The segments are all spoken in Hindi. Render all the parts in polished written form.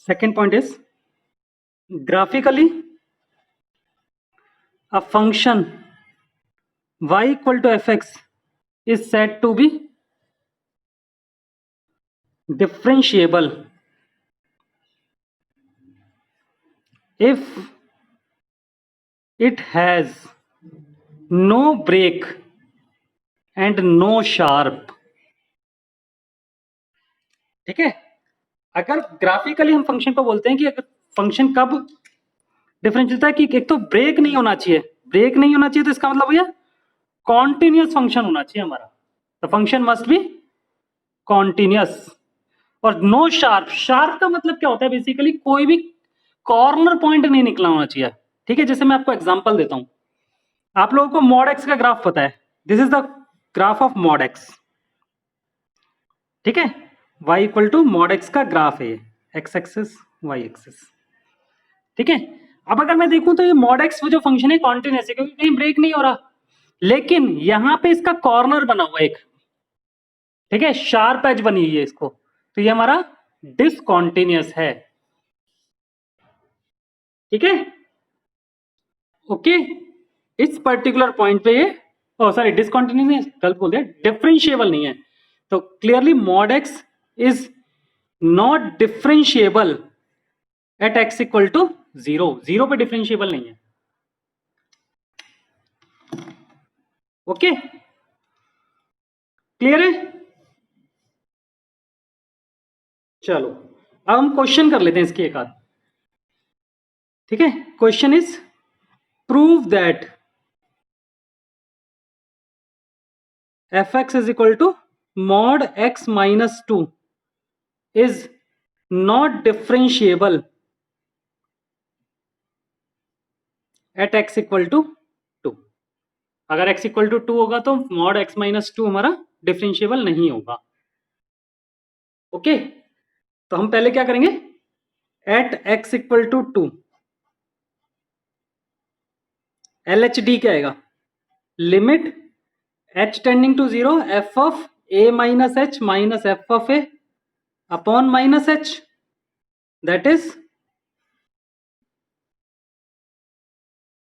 Second point is graphically a function y equal to fx is said to be differentiable if it has no break and no sharp. ठीक है, अगर ग्राफिकली हम फंक्शन को बोलते हैं कि अगर फंक्शन कब डिफरेंशियल होता है कि एक तो ब्रेक नहीं होना चाहिए, ब्रेक नहीं होना चाहिए तो इसका मतलब भैया कॉन्टिन्यूस फंक्शन होना चाहिए हमारा, the function must be continuous. और नो शार्प, शार्प का मतलब क्या होता है बेसिकली कोई भी कॉर्नर पॉइंट नहीं निकला होना चाहिए। ठीक है, जैसे मैं आपको एग्जांपल देता हूं, आप लोगों को मॉड एक्स का ग्राफ पता है, this is the graph of mod x. ठीक है, y equal to mod x का ग्राफ है, एक्स एक्सिस वाई एक्सिस। ठीक है, अब अगर मैं देखूं तो ये मॉड एक्स जो फंक्शन है कॉन्टिन्यूस है क्योंकि कहीं ब्रेक नहीं हो रहा, लेकिन यहां पे इसका कॉर्नर बना हुआ है एक, ठीक है, शार्प एज बनी हुई है इसको, तो ये हमारा डिसकॉन्टिन्यूस है। ठीक है, ओके, इस पर्टिकुलर पॉइंट पे ये सॉरी डिसकॉन्टिन्यूस नहीं, गलत बोल दिया, डिफरेंशिएबल नहीं है। तो clearly mod x is not differentiable at x equal to 0, 0 पे डिफरेंशिएबल नहीं है। ओके, क्लियर है? चलो अब हम क्वेश्चन कर लेते हैं इसके एक आध। ठीक है, question is prove that f x is equal to mod x minus 2 is not differentiable at x equal to 2। अगर x इक्वल टू 2 होगा तो मॉड x माइनस 2 हमारा डिफरेंशिएबल नहीं होगा। ओके, तो हम पहले क्या करेंगे, at x equal to 2 LHD क्या आएगा, limit h tending to 0 f of a minus h minus f of a upon minus h, that is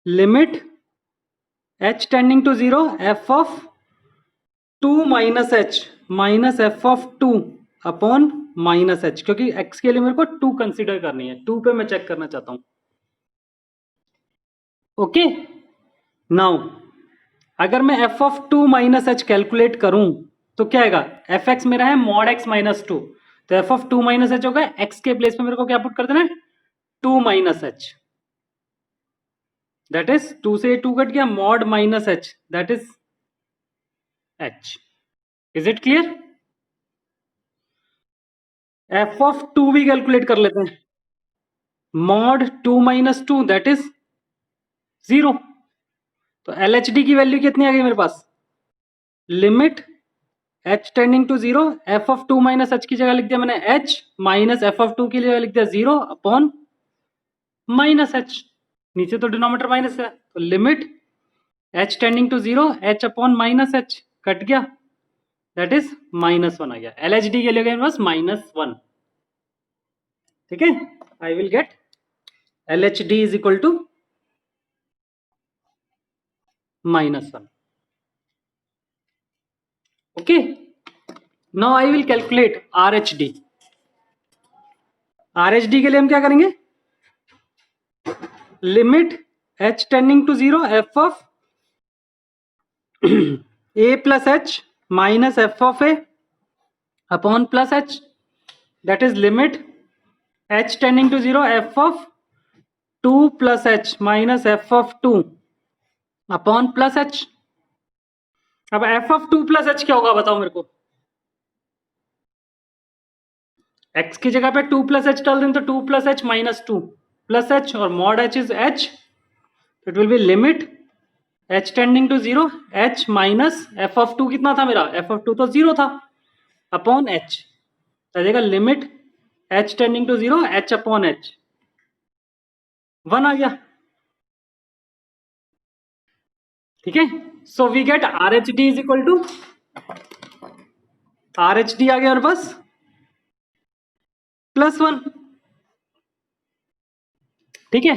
limit h tending to 0 f of 2 minus h minus f of 2 upon minus h, क्योंकि x के लिए मेरे को 2 कंसीडर करनी है, 2 पे मैं चेक करना चाहता हूं। ओके, नाउ अगर मैं f of 2 minus h calculate करूं तो क्या आएगा, एफ एक्स मेरा है मॉड x माइनस 2, तो f ऑफ 2 माइनस h होगा, x के प्लेस में मेरे को क्या पुट कर देना है, 2 माइनस h, दैट इज 2 से 2 कट गया, mod minus h that is h। Is it clear? f of 2 भी कैलकुलेट कर लेते हैं, मॉड 2 माइनस 2 दैट इज 0। तो LHD की वैल्यू कितनी आ गई मेरे पास, limit h tending to 0 f of 2 minus h की जगह लिख दिया मैंने h माइनस f ऑफ 2 की जगह लिख दिया 0 अपॉन माइनस h, नीचे तो डिनोमिनेटर माइनस है, तो limit h tending to 0 h upon minus h cut गया, दैट इज माइनस 1 आ गया। LHD के लिए गए बस माइनस 1। ठीक है, I will get LHD is equal to minus 1। Okay, now I will calculate RHD। RHD के लिए हम क्या करेंगे, limit h tending to 0 f of a plus h minus f of a upon plus h, that is limit h tending to 0 f of 2 plus h minus f of 2 upon plus h। अब f ऑफ 2 प्लस h क्या होगा बताओ मेरे को, x की जगह पे 2 प्लस h डाल दें तो 2 plus h minus 2 plus h और mod h is h, it will be limit h tending to 0 h minus f of 2 कितना था मेरा, f ऑफ 2 तो 0 था, अपॉन h, आ जाएगा limit h tending to 0 h upon h, 1 आ गया। ठीक है, so we get RHD is equal to, RHD आ गया और बस प्लस 1। ठीक है,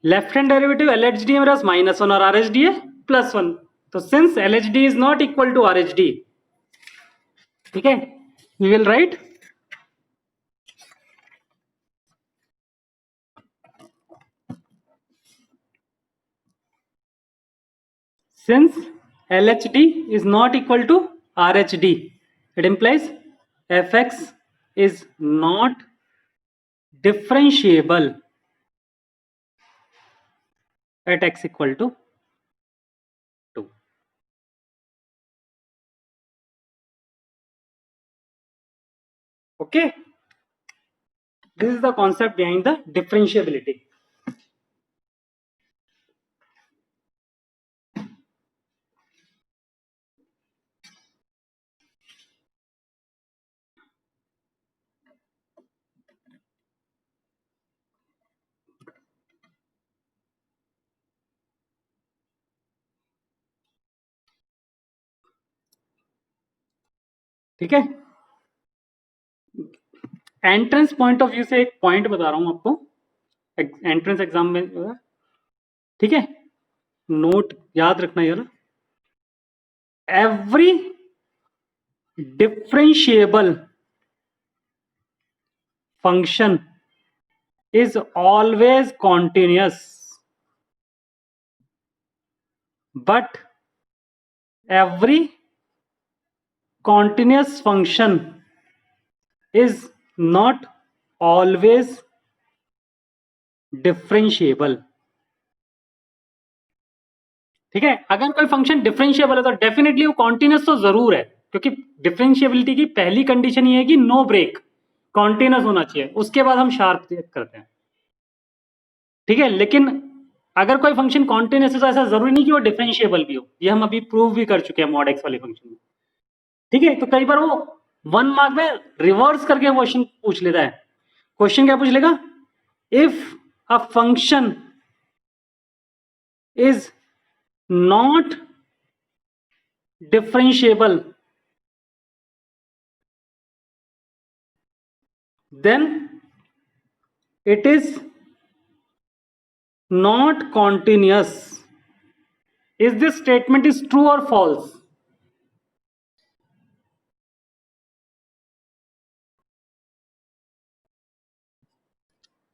left hand derivative L H D है मेरे पास -1 और आर एच डी है +1, तो since L H D is not equal to R H D, ठीक है, we will write since LHD is not equal to RHD, it implies fx is not differentiable at x equal to 2. Okay, this is the concept behind the differentiability. ठीक है, एंट्रेंस पॉइंट ऑफ व्यू से एक पॉइंट बता रहा हूं आपको, एंट्रेंस एग्जाम में, ठीक है, नोट याद रखना यार, every differentiable function is always continuous, but every continuous function is not always differentiable. ठीक है, अगर कोई फंक्शन डिफरेंशिएबल है तो डेफिनेटली वो कॉन्टिन्यूस तो जरूर है, क्योंकि डिफरेंशिएबिलिटी की पहली कंडीशन ये है कि नो ब्रेक, कॉन्टिन्यूस होना चाहिए, उसके बाद हम शार्प करते हैं, ठीक है, लेकिन अगर कोई फंक्शन कॉन्टिन्यूस है तो ऐसा जरूरी नहीं कि वो डिफरेंशिएबल भी हो, ये हम अभी प्रूव भी कर चुके हैं मॉड एक्स वाले फंक्शन में, ठीक है, तो कई बार वो 1 मार्क में रिवर्स करके क्वेश्चन पूछ लेता है, क्वेश्चन क्या पूछ लेगा, if a function is not differentiable then it is not continuous, is this statement is true और फॉल्स,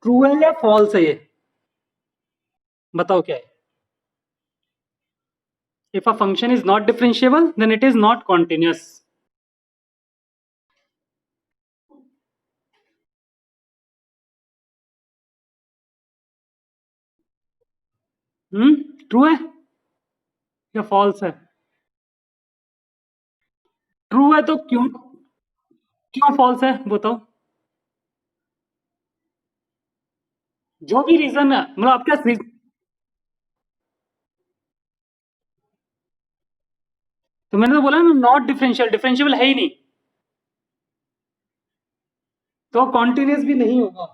ट्रू है या फॉल्स है, ये बताओ क्या है, if a function is not differentiable then it is not continuous. True है या फॉल्स है, ट्रू है तो क्यों, क्यों फॉल्स है बताओ, जो भी रीजन है, मतलब आपका तो मैंने तो बोला ना नॉट डिफरेंशियल, डिफरेंशियल है ही नहीं, तो कॉन्टिन्यूस भी नहीं होगा,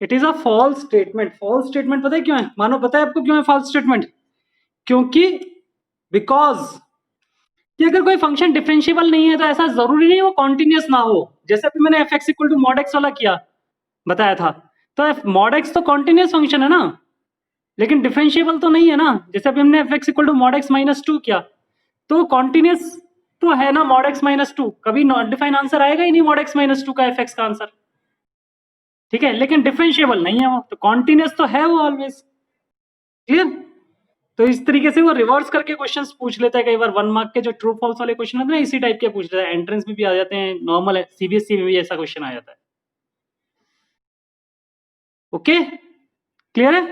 it is a false statement, false statement पता है क्यों है, मानो पता है आपको क्यों है फॉल्स स्टेटमेंट, क्योंकि बिकॉज कि अगर कोई फंक्शन डिफरेंशिएबल नहीं है तो ऐसा जरूरी नहीं वो कॉन्टिन्यूस ना हो, जैसे अभी मैंने f x equal to mod x वाला किया बताया था, तो मॉड एक्स तो कॉन्टिन्यूस फंक्शन है ना, लेकिन डिफरेंशिएबल तो नहीं है ना, जैसे अभी हमने f x equal to mod x -2 किया, तो कॉन्टिन्यूस तो है ना मॉड एक्स -2, कभी नॉट डिफाइन आंसर आएगा ही नहीं मॉड एक्स -2 का एफ एक्स का आंसर, ठीक है, लेकिन डिफरेंशिएबल नहीं है वो, तो कॉन्टिन्यूस तो है वो ऑलवेज, क्लियर, तो इस तरीके से वो रिवर्स करके क्वेश्चंस पूछ लेता है, कई बार 1 मार्क के जो ट्रू फॉल्स वाले क्वेश्चन होते हैं इसी टाइप के पूछ लेता है, एंट्रेंस में भी आ जाते हैं, नॉर्मल है सीबीएसई में भी ऐसा क्वेश्चन आ जाता है, ओके, क्लियर है,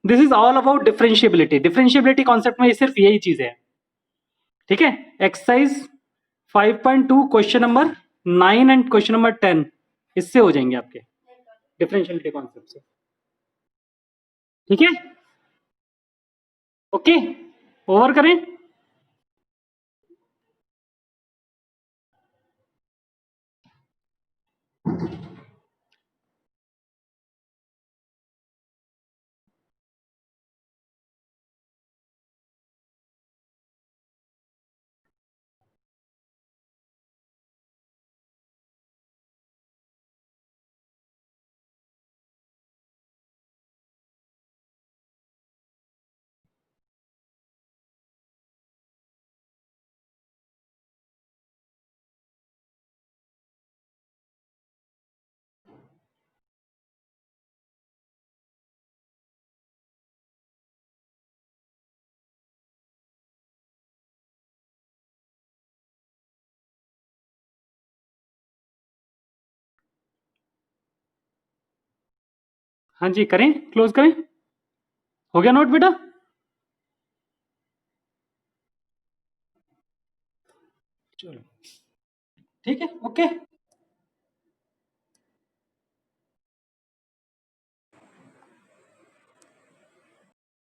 this is all about differentiability, differentiability concept में ये सिर्फ यही चीज है, ठीक है, exercise 5.2 question number 9 and question number 10 इससे हो जाएंगे आपके डिफरेंशिएबिलिटी कॉन्सेप्ट से, ठीक है, ओके, ओवर करें, हाँ जी, करें, क्लोज करें। हो गया नोट बेटा? चलो, ठीक है, ओके।